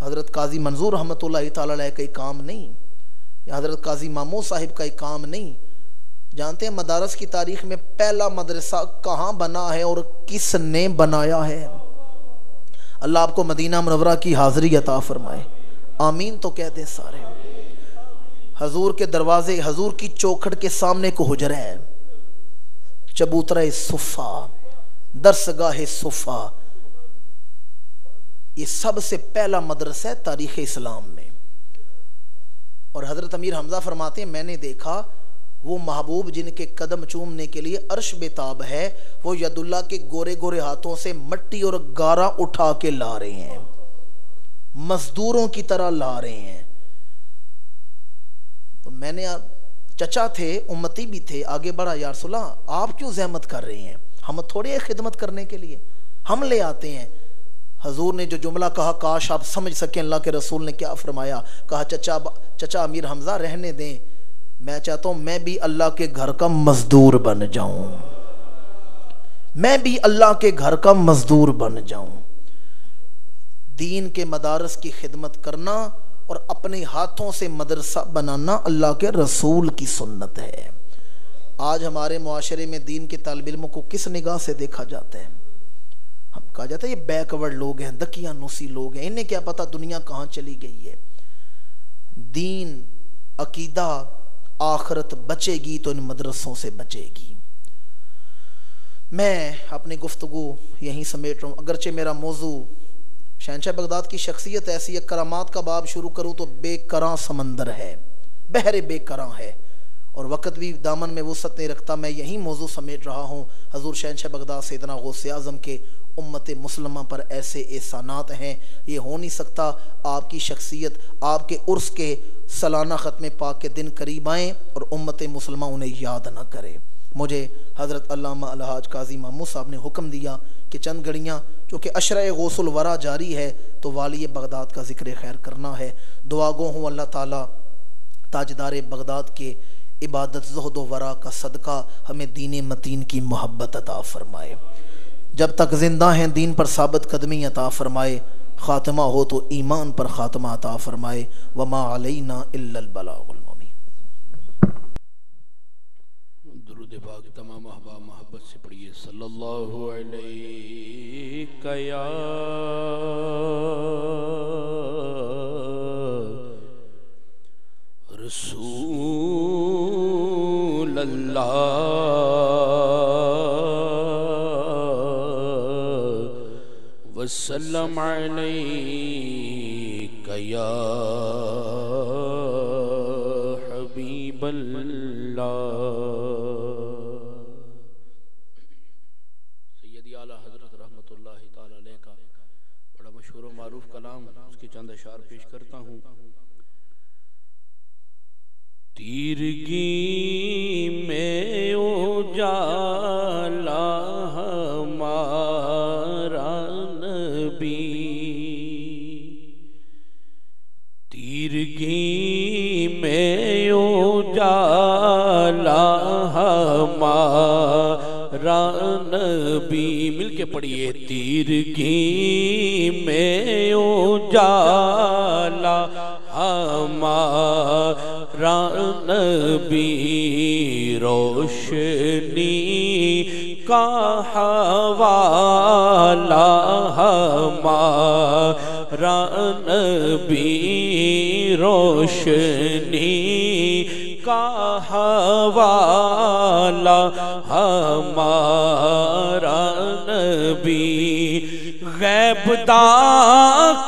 حضرت قاضی منظور رحمۃ اللہ تعالی علیہ کا کام نہیں، یا حضرت قاضی مامو صاحب کا کام نہیں۔ جانتے ہیں مدارس کی تاریخ میں پہلا مدرسہ کہاں بنا ہے اور کس نے بنایا ہے؟ اللہ آپ کو مدینہ منورہ کی حاضری عطا فرمائے، آمین تو کہہ دیں سارے۔ حضور کے دروازے، حضور کی چوکھٹ کے سامنے کو حجرہ ہے، چبوترہ صفا، درسگاہ صفا، یہ سب سے پہلا مدرسہ ہے تاریخ اسلام میں۔ اور حضرت امیر حمزہ فرماتے ہیں میں نے دیکھا وہ محبوب جن کے قدم چومنے کے لیے عرش بے-تاب ہے، وہ ید اللہ کے گورے گورے ہاتھوں سے مٹی اور گارا اٹھا کے لا رہے ہیں، مزدوروں کی طرح لا رہے ہیں۔ تو میں نے، چچا تھے، امتی بھی تھے، آگے بڑھا، یا رسول اللہ آپ کیوں زحمت کر رہے ہیں؟ ہم تھوڑے خدمت کرنے کے لیے ہم لے آتے ہیں۔ حضور نے جو جملہ کہا کاش آپ سمجھ سکیں اللہ کے رسول نے کیا فرمایا، کہا چچا امیر حمزہ رہنے دیں، میں چاہتا ہوں میں بھی اللہ کے گھر کا مزدور بن جاؤں، میں بھی اللہ کے گھر کا مزدور بن جاؤں۔ دین کے مدارس کی خدمت کرنا اور اپنے ہاتھوں سے مدرسہ بنانا اللہ کے رسول کی سنت ہے۔ آج ہمارے معاشرے میں دین کے طالب علموں کو کس نگاہ سے دیکھا جاتا ہے؟ ہم کہا جاتا ہے یہ بیکورڈ لوگ ہیں، دکیاں نوسی لوگ ہیں، انہیں کیا پتا دنیا کہاں چلی گئی ہے۔ دین، عقیدہ، آخرت بچے گی تو ان مدرسوں سے بچے گی۔ میں اپنی گفتگو یہیں سمیٹ رہا ہوں، اگرچہ میرا موضوع شہنشاہ بغداد کی شخصیت ایسی ہے، کرامات کا باب شروع کروں تو بے کراں سمندر ہے، بحر بے کراں ہے، اور وقت بھی دامن میں وسعت نہیں رکھتا۔ میں یہی موضوع سمیٹ رہا ہوں۔ حضور شہنشاہ بغداد سیدنا غوث اعظم کے امت مسلمہ پر ایسے احسانات ہیں، یہ ہو نہیں سکتا آپ کی شخصیت، آپ کے عرس کے سالانہ ختم پاک کے دن قریب آئیں اور امت مسلمہ انہیں یاد نہ کرے۔ مجھے حضرت علامہ الحاج قاضی مامو صاحب نے حکم دیا کہ چند گھڑیاں چونکہ عشرہ غوث الورا جاری ہے تو والی بغداد کا ذکر خیر کرنا ہے۔ دعا گو ہوں اللہ تعالیٰ تاجدار بغداد کے عبادت، زہد و ورا کا صدقہ ہمیں دین متین کی محبت عطا فرمائے، جب تک زندہ ہیں دین پر ثابت قدمی عطا فرمائے، خاتمہ ہو تو ایمان پر خاتمہ عطا فرمائے۔ وما علینا الا البلاغ المبین۔ درود پاک تمام احباب محبت سے پڑھیے، صلی اللہ علیہ یا رسول اللہ وسلم علیک یا حبیب اللہ۔ سیدی اعلیٰ حضرت رحمت اللہ تعالی علیہ کا بڑا مشہور و معروف کلام، اس کے چند اشعار پیش کرتا ہوں۔ تیرگی میں اجالا ہمارا نبی، تیرگی میں اجالا ہمارا نبی، مل کے پڑھیے، تیرگی میں اجالا ہمارا نبی، روشنی کا حوالہ ہمارا نبی، روشنی کا حوالہ ہمارا نبی، غیب دا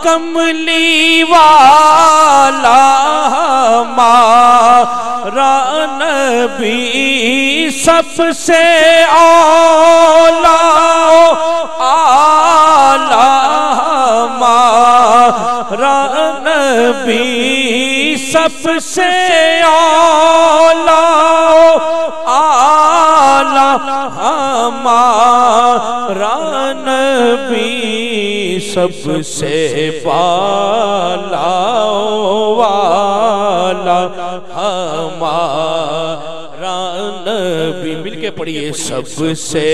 کملی والا ہمارا نبی، سب سے اولا اعلیٰ ہمارا نبی، سب سے اولا اعلیٰ ہمارا نبی، سب سے بالا والا ہمارا نبی، مل کے پڑھیے، سب سے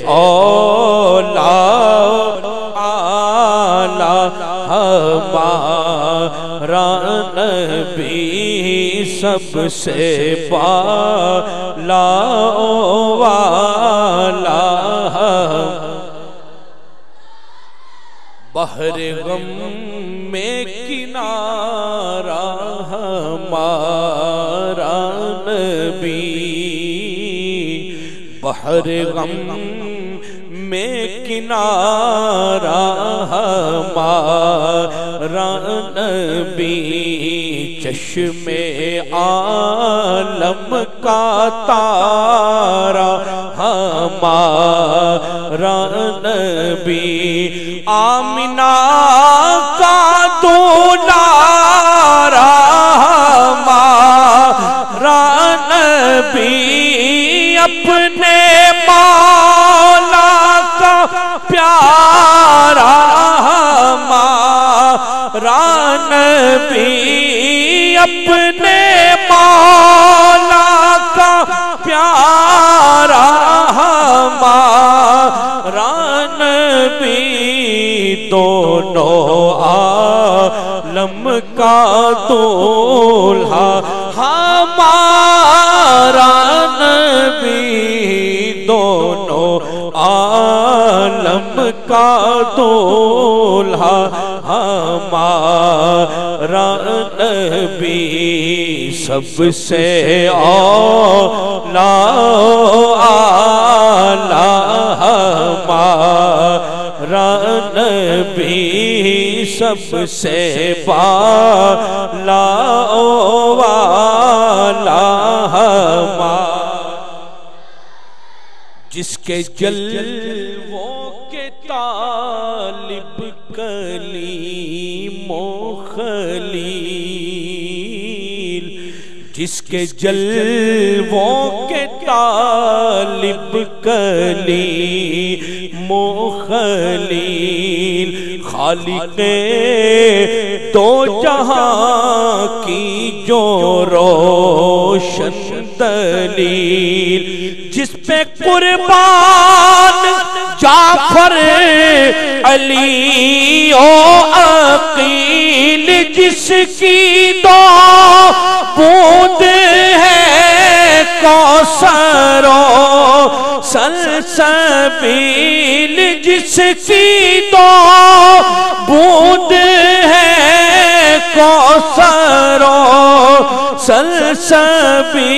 اولا اعلیٰ ہمارا سب سے بالا والا بحر غم میں کنارہ ہمارا نبی بحر غم میں کنارہ ہمارا نبی چشم عالم کا تارا ہمارا نبی آمنہ کا دولارا ہمارا نبی اپنے مولا کا پیارا ہمارا نبی اپنے مولا کا پیارا ہمارا نبی دونوں عالم کا دولہا ہمارا نبی دونوں عالم کا دولہا ہمارا نبی سب سے اعلیٰ ہمارا نبی سب سے بالا والا جس کے جلووں کے طالب کلیم و خلیل جس کے جلووں کے طالب کلیم و خلیل خالق دو جہاں کی جو روشن دلیل جس پہ قربان جعفر علی و عقیل جس کی دو بوند ہے کوثر و سلسبیل جس کی دو بوند ہے کوثر و سلسبیل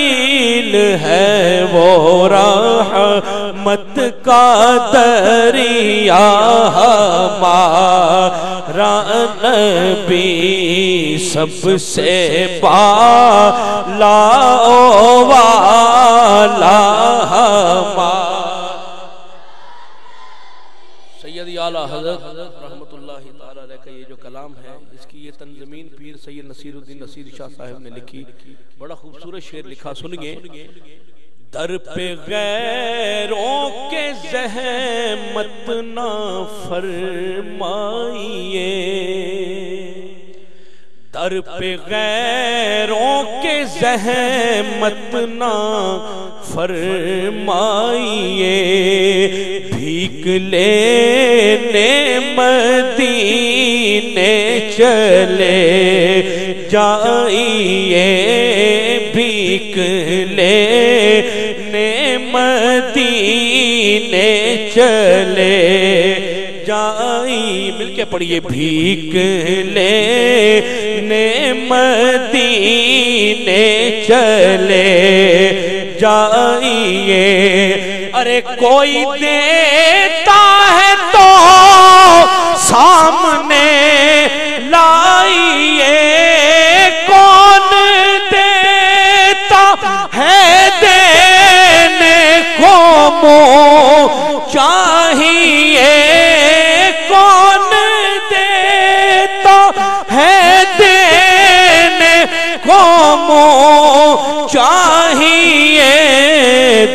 ہے وہ رحمت کا دریا ہمارا نبی سب سے بالا والا سید اعلیٰ حضرت رحمت اللہ تعالیٰ علیہ کا یہ جو کلام ہے اس کی یہ تنظمین پیر سید نصیر الدین نصیر شاہ صاحب نے لکھی بڑا خوبصورت شعر لکھا سنیے در پہ غیروں کے زحمت نہ فرمائیے در پہ غیروں کے زحمت نہ فرمائیے بھیک لینے مدینے چلے جائیے بھیک لینے مدینے چلے جائی مل کے پڑھیے بھیک لینے مدینے چلے جائیے ارے کوئی دیتا ہے تو سامنے لائیے کون دیتا ہے دینے کو منہ چاہیے کون دیتا ہے دینے کو منہ چاہیے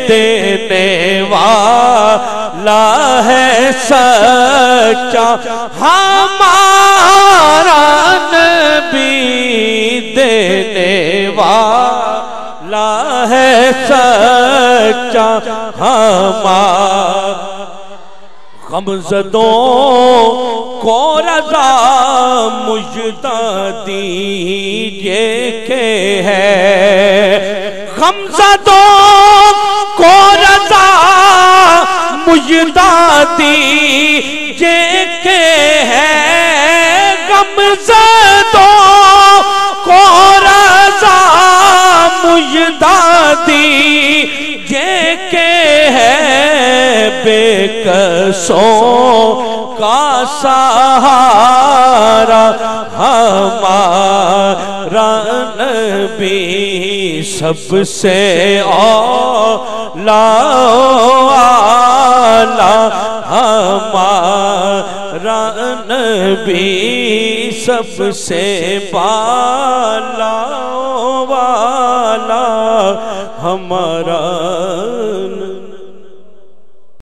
دینے والا ہے سچا ہمارا نبی دینے والا ہے سچا ہمارا غمزدوں کو رضا مجدہ دیجئے کہ ہے غمزدوں کو رضا مجدہ دیجے کہ ہے غمزدوں کو رضا مجدہ دیجے کہ ہے بے کسوں کا سہارا ہمارا نبی سب سے اولا ہمارا نبی سب سے بالا والا ہمارا